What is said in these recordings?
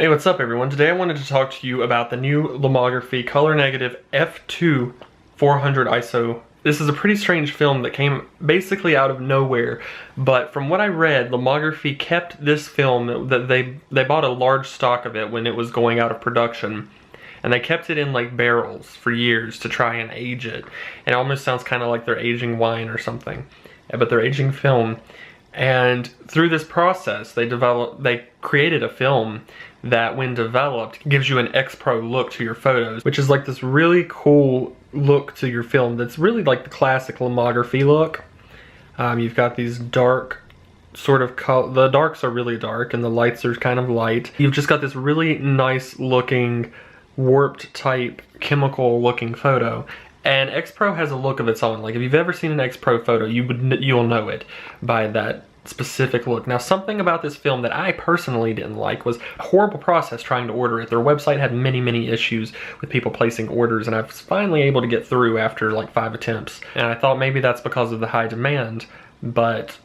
Hey, what's up everyone? Today I wanted to talk to you about the new Lomography color negative f2 400 ISO. This is a pretty strange film that came basically out of nowhere, but from what I read, Lomography kept this film, that they bought a large stock of it when it was going out of production, and they kept it in like barrels for years to try and age it. And it almost sounds kind of like they're aging wine or something, but they're aging film. And through this process, they created a film that, when developed, gives you an X-Pro look to your photos, which is like this really cool look to your film that's really like the classic Lomography look. You've got these dark sort of color, the darks are really dark and the lights are kind of light. You've just got this really nice looking, warped type, chemical looking photo. And X-Pro has a look of its own. Like if you've ever seen an X-Pro photo, you'll know it by that specific look. Now, something about this film that I personally didn't like was a horrible process trying to order it. Their website had many issues with people placing orders, and I was finally able to get through after like 5 attempts. And I thought maybe that's because of the high demand, but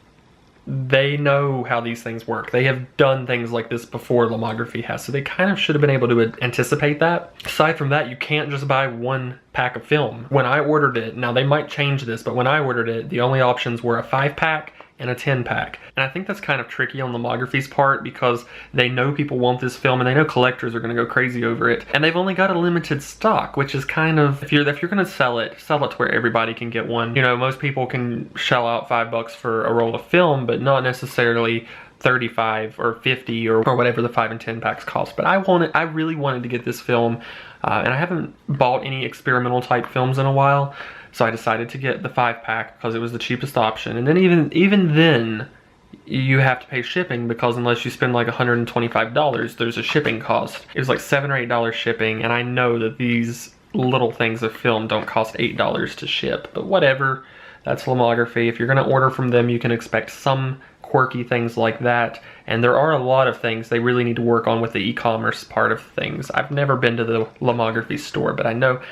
they know how these things work. They have done things like this before Lomography has, so they kind of should have been able to anticipate that. Aside from that, you can't just buy one pack of film. When I ordered it, now they might change this, but when I ordered it, the only options were a 5-pack and a 10-pack. And I think that's kind of tricky on Lomography's part because they know people want this film and they know collectors are gonna go crazy over it. And they've only got a limited stock, which is kind of, if you're gonna sell it to where everybody can get one. You know, most people can shell out $5 for a roll of film, but not necessarily 35 or 50 or whatever the 5 and 10 packs cost. But I really wanted to get this film, and I haven't bought any experimental type films in a while. So I decided to get the 5-pack because it was the cheapest option. And then even then, you have to pay shipping, because unless you spend like $125, there's a shipping cost. It was like $7 or $8 shipping, and I know that these little things of film don't cost $8 to ship, but whatever. That's Lomography. If you're gonna order from them, you can expect some quirky things like that. And there are a lot of things they really need to work on with the e-commerce part of things. I've never been to the Lomography store, but I know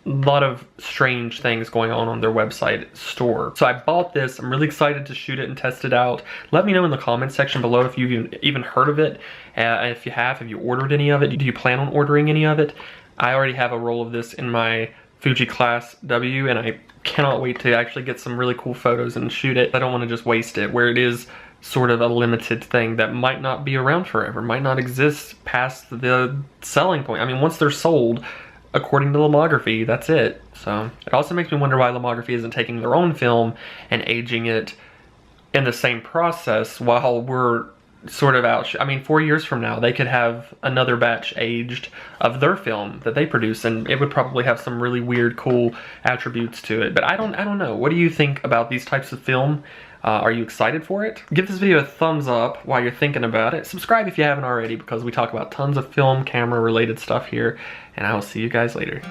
a lot of strange things going on their website store. So I bought this. I'm really excited to shoot it and test it out. Let me know in the comments section below if you've even heard of it. If you have you ordered any of it? Do you plan on ordering any of it? I already have a roll of this in my Fuji Class W, and I cannot wait to actually get some really cool photos and shoot it. I don't want to just waste it, where it is sort of a limited thing that might not be around forever, might not exist past the selling point. I mean, once they're sold, according to Lomography, that's it. So it also makes me wonder why Lomography isn't taking their own film and aging it in the same process while we're sort of out. I mean, 4 years from now, they could have another batch aged of their film that they produce, and it would probably have some really weird, cool attributes to it. But I don't know. What do you think about these types of film? Are you excited for it? Give this video a thumbs up while you're thinking about it. Subscribe if you haven't already, because we talk about tons of film, camera related stuff here, and I will see you guys later.